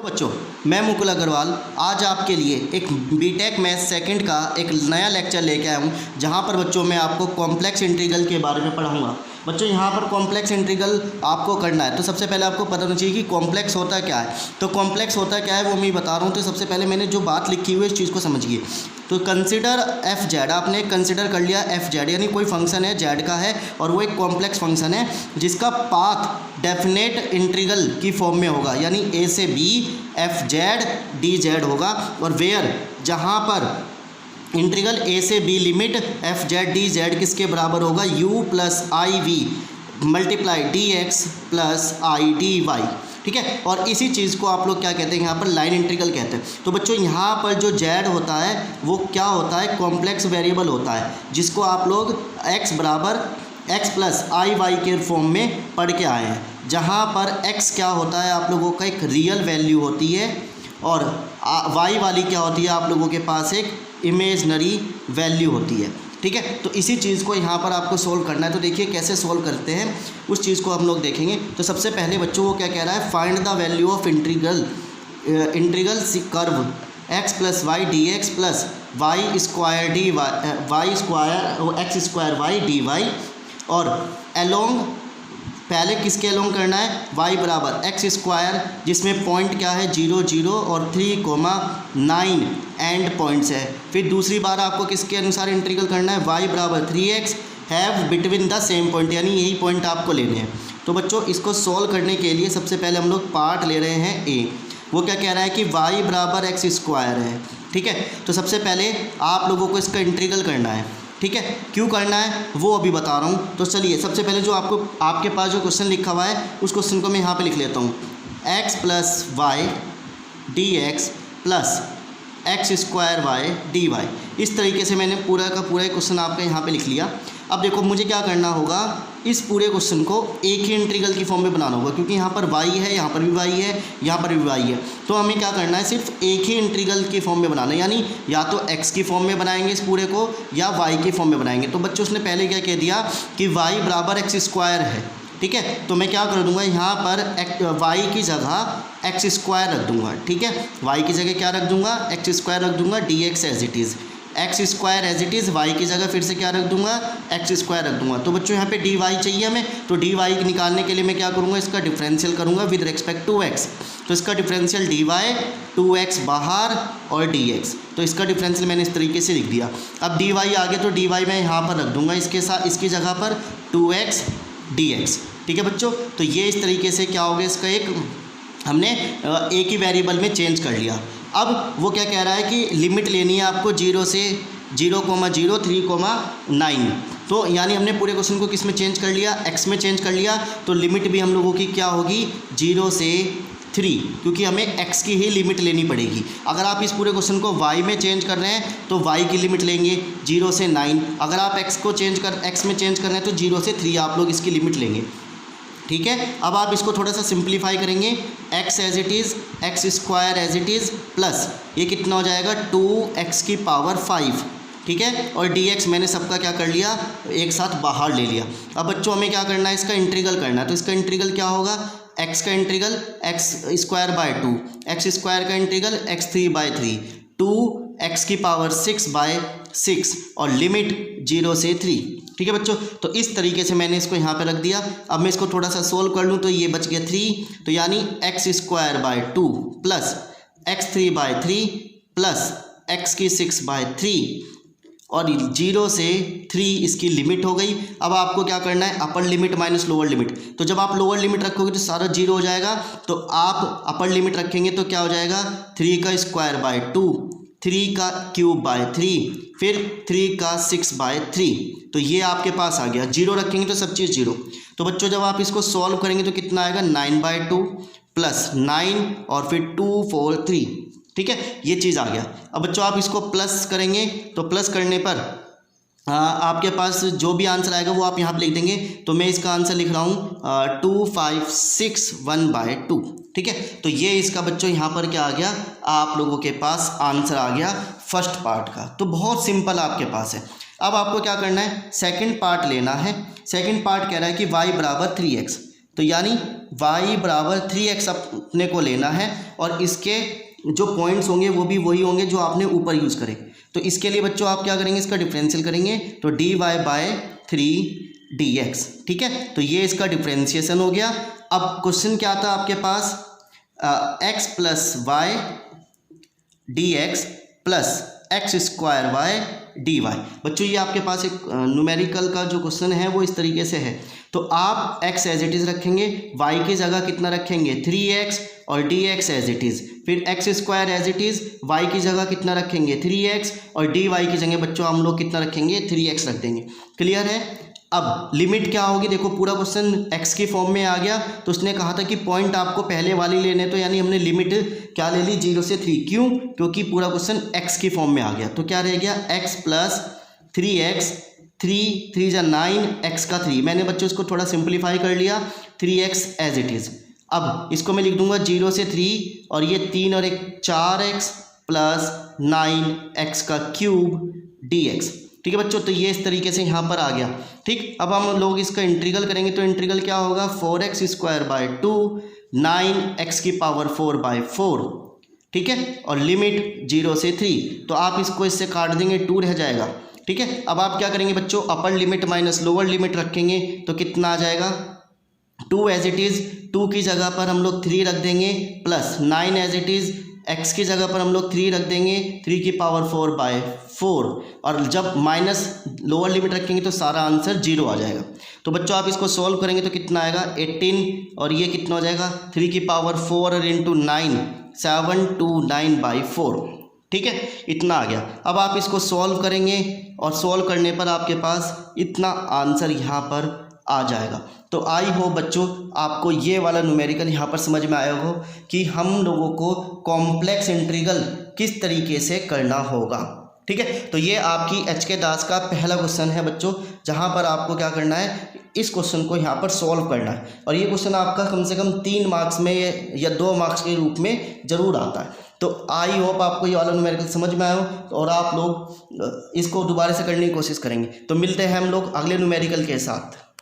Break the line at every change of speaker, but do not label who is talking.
बच्चों, मैं मुकुल अग्रवाल आज आपके लिए एक बीटेक मैथ्स सेकंड का एक नया लेक्चर लेके आया हूँ, जहाँ पर बच्चों मैं आपको कॉम्प्लेक्स इंटीग्रल के बारे में पढ़ाऊँगा। बच्चों यहाँ पर कॉम्प्लेक्स इंटीग्रल आपको करना है, तो सबसे पहले आपको पता होना चाहिए कि कॉम्प्लेक्स होता क्या है। तो कॉम्प्लेक्स होता क्या है वो मैं बता रहा हूँ। तो सबसे पहले मैंने जो बात लिखी हुई है इस चीज़ को समझिए। तो कंसिडर एफ जेड, आपने कंसिडर कर लिया एफ जेड, यानी कोई फंक्शन है जेड का है और वो एक कॉम्प्लेक्स फंक्शन है जिसका पाथ डेफिनेट इंटीग्रल की फॉर्म में होगा, यानी ए से b f z d z होगा। और वेयर, जहाँ पर इंटीग्रल ए से b limit f z d z किसके बराबर होगा, u plus i v multiply d x plus i d y. ठीक है, और इसी चीज़ को आप लोग क्या कहते हैं, यहाँ पर लाइन इंटीग्रल कहते हैं। तो बच्चों यहाँ पर जो जेड होता है वो क्या होता है, कॉम्प्लेक्स वेरिएबल होता है, जिसको आप लोग एक्स बराबर एक्स प्लस आई वाई के फॉर्म में पढ़ के आए हैं, जहाँ पर एक्स क्या होता है आप लोगों का एक रियल वैल्यू होती है और वाई वाली क्या होती है आप लोगों के पास एक इमेजनरी वैल्यू होती है। ठीक है, तो इसी चीज़ को यहाँ पर आपको सोल्व करना है। तो देखिए कैसे सोल्व करते हैं उस चीज़ को हम लोग देखेंगे। तो सबसे पहले बच्चों को क्या कह रहा है, find the value of integral curve x plus y d x plus y square d y square x square y d y. और एलोंग, पहले किसके एलोंग करना है, y बराबर एक्स स्क्वायर, जिसमें पॉइंट क्या है 0 0 और 3,9 एंड पॉइंट्स है। फिर दूसरी बार आपको किसके अनुसार इंटीग्रल करना है, y बराबर 3x have between the same point, यानी यही पॉइंट आपको लेने हैं। तो बच्चों इसको सॉल्व करने के लिए सबसे पहले हम लोग पार्ट ले रहे हैं ए। वो क्या कह रहा है कि y बराबर एक्स स्क्वायर है। ठीक है, तो सबसे पहले आप लोगों को इसका इंटीग्रल करना है। ठीक है, क्यों करना है वो अभी बता रहा हूँ। तो चलिए सबसे पहले जो आपके पास जो क्वेश्चन लिखा हुआ है उस क्वेश्चन को मैं यहाँ पे लिख लेता हूँ। X plus y d x plus x square y d y. इस तरीके से मैंने पूरा का पूरा क्वेश्चन आपका यहाँ पे लिख लिया। अब देखो मुझे क्या करना होगा, इस पूरे क्वेश्चन को एक ही इंटीग्रल की फॉर्म में बनाना होगा, क्योंकि यहाँ पर y है, यहाँ पर भी y है, यहाँ पर भी y है। तो हमें क्या करना है, सिर्फ एक ही इंटीग्रल की फॉर्म में बनाना है, यानी या तो x की फॉर्म में बनाएंगे इस पूरे को या y की फॉर्म में बनाएंगे। तो बच्चों उसने पहले क्या कह दिया कि y बराबर एक्स स्क्वायर है। ठीक है, तो मैं क्या कर दूंगा, यहाँ पर y की जगह एक्स स्क्वायर रख दूंगा। ठीक है, y की जगह क्या रख दूंगा, एक्स स्क्वायर रख दूंगा, d x as it is, x square as it is, y की जगह फिर से क्या रख दूंगा, एक्स स्क्वायर रख दूंगा। तो बच्चों यहाँ पे डी वाई चाहिए हमें, तो डी वाई निकालने के लिए मैं क्या करूँगा, इसका डिफरेंशियल करूँगा विद रिस्पेक्ट टू एक्स। तो इसका डिफरेंशियल डी वाई 2x बाहर और डी एक्स, तो इसका डिफरेंशियल मैंने इस तरीके से लिख दिया। अब डी वाई आगे, तो डी वाई मैं यहाँ पर रख दूँगा इसके साथ, इसकी जगह पर 2x डी एक्स। ठीक है बच्चों, तो ये इस तरीके से क्या हो गया, इसका एक हमने एक ही वेरिएबल में चेंज कर लिया। अब वो क्या कह रहा है कि लिमिट लेनी है आपको 0 से 0,0 3,9। तो यानी हमने पूरे क्वेश्चन को किस में चेंज कर लिया, x में चेंज कर लिया। तो लिमिट भी हम लोगों की क्या होगी, 0 से 3, क्योंकि हमें x की ही लिमिट लेनी पड़ेगी। अगर आप इस पूरे क्वेश्चन को y में चेंज कर रहे हैं तो y की लिमिट लेंगे 0 से 9। अगर आप x में चेंज कर रहे हैं तो 0 से 3 आप लोग इसकी लिमिट लेंगे। ठीक है, अब आप इसको थोड़ा सा सिंप्लीफाई करेंगे, x as it is, x square as it is plus ये कितना हो जाएगा 2x की पावर 5। ठीक है, और dx मैंने सबका क्या कर लिया, एक साथ बाहर ले लिया। अब बच्चों हमें क्या करना है, इसका इंटीग्रल करना है। तो इसका इंटीग्रल क्या होगा, x का integral x square by 2, x square का इंटीग्रल x3 बाय 3, 2x की पावर 6 बाय 6 और लिमिट 0 से 3। ठीक है बच्चों, तो इस तरीके से मैंने इसको यहाँ पे रख दिया। अब मैं इसको थोड़ा सा सोल्व कर लूँ तो ये बच गया 3, तो यानी x square by 2 plus x3 by 3 plus x की 6 बाय 3 और 0 से 3 इसकी लिमिट हो गई। अब आपको क्या करना है, upper limit minus lower limit. तो जब आप लोअर लिमिट रखोगे तो सारा 0 हो जाएगा, तो आप अपर लिमिट रखेंगे तो क्या हो जाएगा, 3 का स्क्वायर बाय 2, 3 का क्यूब बाय 3, फिर 3 का 6 बाय 3। तो ये आपके पास आ गया, 0 रखेंगे तो सब चीज़ 0। तो बच्चों जब आप इसको सॉल्व करेंगे तो कितना आएगा, 9 बाय 2 प्लस 9 और फिर 2 4 3। ठीक है, ये चीज़ आ गया। अब बच्चों आप इसको प्लस करेंगे तो प्लस करने पर आपके पास जो भी आंसर आएगा वो आप यहाँ पे लिख देंगे। तो मैं इसका आंसर लिख रहा हूँ 2561 बाय 2। ठीक है, तो ये इसका बच्चों यहाँ पर क्या आ गया, आप लोगों के पास आंसर आ गया फर्स्ट पार्ट का। तो बहुत सिंपल आपके पास है। अब आपको क्या करना है, सेकंड पार्ट लेना है। सेकंड पार्ट कह रहा है कि y बराबर 3x, तो यानी y बराबर 3x अपने को लेना है और इसके जो पॉइंट्स होंगे वो भी वही होंगे जो आपने ऊपर यूज़ करे। तो इसके लिए बच्चों आप क्या करेंगे, इसका डिफरेंशियल करेंगे तो dy/3dx। ठीक है, तो ये इसका डिफरेंशिएशन हो गया। अब क्वेश्चन क्या था आपके पास, x plus y d x plus x square y d y. बच्चों ये आपके पास एक न्यूमेरिकल का जो क्वेश्चन है वो इस तरीके से है। तो आप x एज इट इज़ रखेंगे, y की जगह कितना रखेंगे 3x और dx एज इट इज़, फिर x square as it is, y की जगह कितना रखेंगे 3x और dy की जगह बच्चों हम लोग कितना रखेंगे 3x रख देंगे। क्लियर है। अब लिमिट क्या होगी, देखो पूरा क्वेश्चन x की फॉर्म में आ गया। तो उसने कहा था कि पॉइंट आपको पहले वाली लेने, तो यानी हमने लिमिट क्या ले ली 0 से 3। क्यों, क्योंकि पूरा क्वेश्चन x की फॉर्म में आ गया। तो क्या रह गया x प्लस 3x, 3 जा 9, x का 3। मैंने बच्चों इसको थोड़ा सिंप्लीफाई कर लिया, 3x एज इट इज़। अब इसको मैं लिख दूंगा 0 से 3 और ये 3 और 1 4x प्लस 9x का क्यूब dx। ठीक है बच्चों, तो ये इस तरीके से यहाँ पर आ गया। ठीक, अब हम लोग इसका इंटीग्रल करेंगे तो इंटीग्रल क्या होगा 4x स्क्वायर बाय 2 9x की पावर 4/4। ठीक है, और लिमिट 0 से 3। तो आप इसको इससे काट देंगे 2 रह जाएगा। ठीक है, अब आप क्या करेंगे बच्चों, upper limit minus lower limit रखेंगे तो कितना आ जाएगा 2 एज इट इज़, 2 की जगह पर हम लोग 3 रख देंगे plus 9 as it is, x की जगह पर हम लोग 3 रख देंगे, 3 की पावर 4/4। और जब माइनस लोअर लिमिट रखेंगे तो सारा आंसर 0 आ जाएगा। तो बच्चों आप इसको सॉल्व करेंगे तो कितना आएगा 18 और ये कितना हो जाएगा 3 की पावर 4 इंटू 9 729/4। ठीक है, इतना आ गया। अब आप इसको सॉल्व करेंगे और सॉल्व करने पर आपके पास इतना आंसर यहाँ पर आ जाएगा। तो आई होप बच्चों आपको ये वाला न्यूमेरिकल यहाँ पर समझ में आया हो कि हम लोगों को कॉम्प्लेक्स इंटीग्रल किस तरीके से करना होगा। ठीक है, तो ये आपकी HK दास का पहला क्वेश्चन है बच्चों, जहाँ पर आपको क्या करना है, इस क्वेश्चन को यहाँ पर सॉल्व करना है। और ये क्वेश्चन आपका कम से कम 3 मार्क्स में या 2 मार्क्स के रूप में ज़रूर आता है। तो आई होप आपको ये वाला न्यूमेरिकल समझ में आया हो और आप लोग इसको दोबारा से करने की कोशिश करेंगे। तो मिलते हैं हम लोग अगले न्यूमेरिकल के साथ।